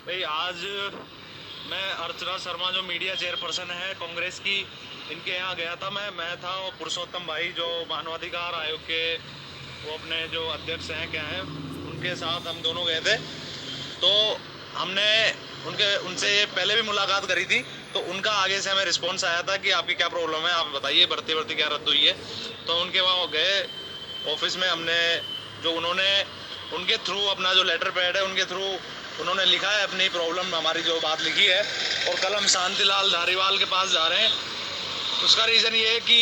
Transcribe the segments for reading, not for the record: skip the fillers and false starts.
भाई आज मैं अर्चना शर्मा जो मीडिया चेयरपर्सन है कांग्रेस की, इनके यहाँ गया था। मैं था और पुरुषोत्तम भाई जो मानवाधिकार आयोग के वो अपने जो अध्यक्ष हैं क्या हैं, उनके साथ हम दोनों गए थे। तो हमने उनसे पहले भी मुलाकात करी थी। तो उनका आगे से हमें रिस्पॉन्स आया था कि आपकी क्या प्रॉब्लम है, आप बताइए, भर्ती क्या रद्द हुई है। तो उनके वहाँ गए ऑफिस में। हमने जो उन्होंने उनके थ्रू अपना जो लेटर पैड है उनके थ्रू उन्होंने लिखा है अपनी प्रॉब्लम, हमारी जो बात लिखी है। और कल हम शांतिलाल धारीवाल के पास जा रहे हैं। उसका रीज़न ये है कि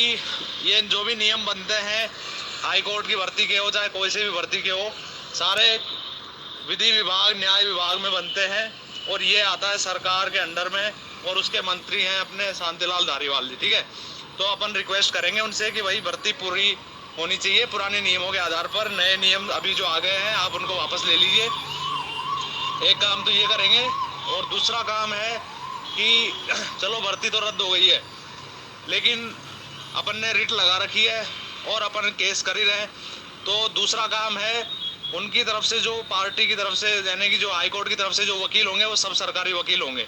ये जो भी नियम बनते हैं हाई कोर्ट की भर्ती के हो चाहे कोई से भी भर्ती के हो, सारे विधि विभाग न्याय विभाग में बनते हैं और ये आता है सरकार के अंडर में। और उसके मंत्री हैं अपने शांतिलाल धारीवाल जी, ठीक है। तो अपन रिक्वेस्ट करेंगे उनसे कि भाई भर्ती पूरी होनी चाहिए पुराने नियमों के आधार पर। नए नियम अभी जो आ गए हैं आप उनको वापस ले लीजिए। एक काम तो ये करेंगे। और दूसरा काम है कि चलो भर्ती तो रद्द हो गई है, लेकिन अपन ने रिट लगा रखी है और अपन केस कर ही रहे हैं। तो दूसरा काम है उनकी तरफ से, जो पार्टी की तरफ से, यानी कि जो हाई कोर्ट की तरफ से जो वकील होंगे वो सब सरकारी वकील होंगे।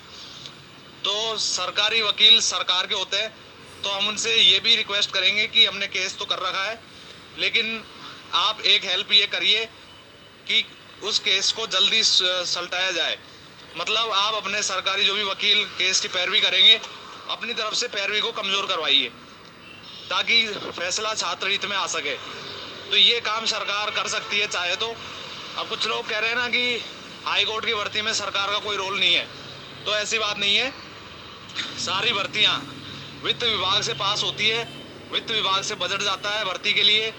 तो सरकारी वकील सरकार के होते हैं। तो हम उनसे ये भी रिक्वेस्ट करेंगे कि हमने केस तो कर रखा है, लेकिन आप एक हेल्प ये करिए कि उस केस को जल्दी सलटाया जाए। मतलब आप अपने सरकारी जो भी वकील केस की पैरवी करेंगे, अपनी तरफ से पैरवी को कमज़ोर करवाइए ताकि फैसला छात्र हित में आ सके। तो ये काम सरकार कर सकती है चाहे तो। अब कुछ लोग कह रहे हैं ना कि हाई कोर्ट की भर्ती में सरकार का कोई रोल नहीं है, तो ऐसी बात नहीं है। सारी भर्तियां वित्त विभाग से पास होती है, वित्त विभाग से बजट जाता है भर्ती के लिए,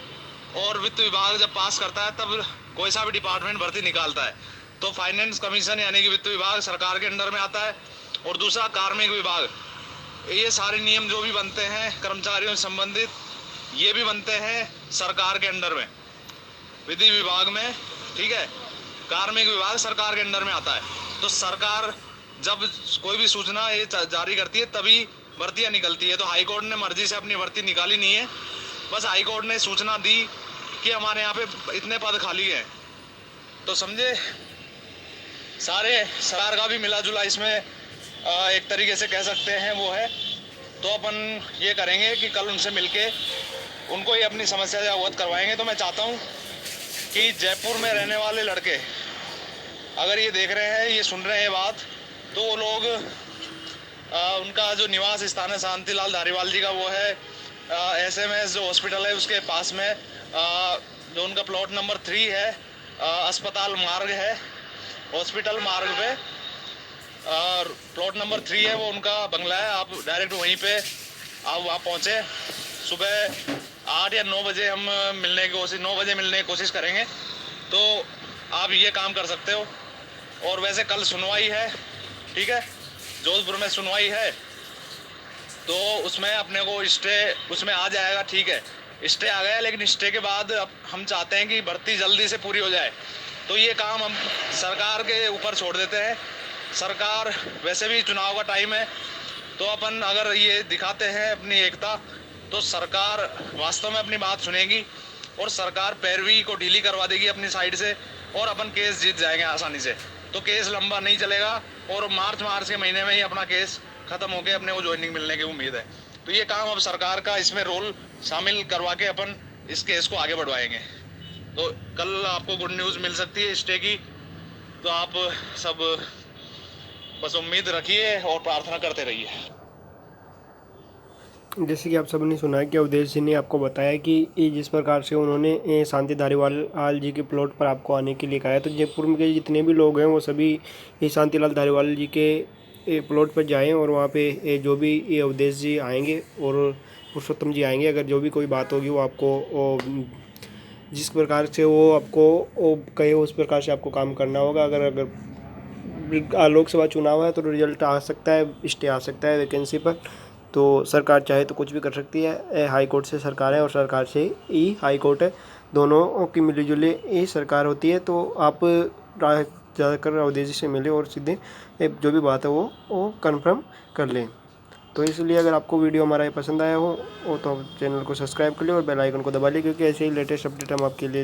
और वित्त विभाग जब पास करता है तब कोई सा भी डिपार्टमेंट भर्ती निकालता है। तो फाइनेंस कमीशन यानी कि वित्त विभाग सरकार के अंडर में आता है। और दूसरा कार्मिक विभाग, ये सारे नियम जो भी बनते हैं कर्मचारियों से संबंधित, ये भी बनते हैं सरकार के अंडर में, विधि विभाग में, ठीक है। कार्मिक विभाग सरकार के अंडर में आता है। तो सरकार जब कोई भी सूचना ये जारी करती है तभी भर्तियां निकलती है। तो हाई कोर्ट ने मर्जी से अपनी भर्ती निकाली नहीं है, बस हाई कोर्ट ने सूचना दी कि हमारे यहाँ पे इतने पद खाली हैं। तो समझे, सारे सरकार का भी मिला जुला इसमें एक तरीके से कह सकते हैं वो है। तो अपन ये करेंगे कि कल उनसे मिलके उनको ये अपनी समस्या से अवगत करवाएंगे। तो मैं चाहता हूँ कि जयपुर में रहने वाले लड़के अगर ये देख रहे हैं, ये सुन रहे हैं बात, तो वो लोग उनका जो निवास स्थान है शांतिलाल धारीवाल जी का, वो है SMS जो हॉस्पिटल है उसके पास में, जो उनका प्लॉट नंबर 3 है, अस्पताल मार्ग है, हॉस्पिटल मार्ग पे, और प्लॉट नंबर 3 है वो उनका बंगला है। आप डायरेक्ट वहीं पे आप वहाँ पहुँचे। सुबह 8 या 9 बजे हम 9 बजे मिलने की कोशिश करेंगे। तो आप ये काम कर सकते हो। और वैसे कल सुनवाई है, ठीक है, जोधपुर में सुनवाई है, तो उसमें अपने को स्टे उसमें आ जाएगा, ठीक है। स्टे आ गया, लेकिन स्टे के बाद अब हम चाहते हैं कि भर्ती जल्दी से पूरी हो जाए। तो ये काम हम सरकार के ऊपर छोड़ देते हैं। सरकार, वैसे भी चुनाव का टाइम है, तो अपन अगर ये दिखाते हैं अपनी एकता, तो सरकार वास्तव में अपनी बात सुनेगी और सरकार पैरवी को ढीली करवा देगी अपनी साइड से, और अपन केस जीत जाएंगे आसानी से। तो केस लंबा नहीं चलेगा और मार्च के महीने में ही अपना केस ख़त्म होकर अपने को ज्वाइनिंग मिलने की उम्मीद है। तो ये काम अब सरकार का इसमें रोल शामिल करवा के अपन इस केस को आगे बढ़वाएंगे। तो कल आपको गुड न्यूज़ मिल सकती है स्टे की। तो आप सब बस उम्मीद रखिए और प्रार्थना करते रहिए। जैसे कि आप सबने सुना है कि अवधेश जी ने आपको बताया कि ये जिस प्रकार से उन्होंने शांति धारीवाल जी के प्लॉट पर आपको आने के लिए कहा है, तो जयपुर में के जितने भी लोग हैं वो सभी ये शांतिलाल धारीवाल जी के प्लॉट पर जाएं और वहाँ पे जो भी ये अवधेश जी आएंगे और पुरुषोत्तम जी आएंगे, अगर जो भी कोई बात होगी वो आपको जिस प्रकार से वो आपको कहे उस प्रकार से आपको काम करना होगा। अगर लोकसभा चुनाव है तो रिजल्ट आ सकता है, स्टे आ सकता है वैकेंसी पर। तो सरकार चाहे तो कुछ भी कर सकती है। हाई कोर्ट से सरकार है और सरकार से ही हाई कोर्ट है, दोनों की मिलीजुली ही सरकार होती है। तो आप ज़्यादातर अवधेश जी से मिले और सीधे जो भी बात है वो कंफर्म कर लें। तो इसलिए अगर आपको वीडियो हमारा ये पसंद आया हो तो चैनल को सब्सक्राइब कर लें और बेल आइकन को दबा लें, क्योंकि ऐसे ही लेटेस्ट अपडेट हम आपके लिए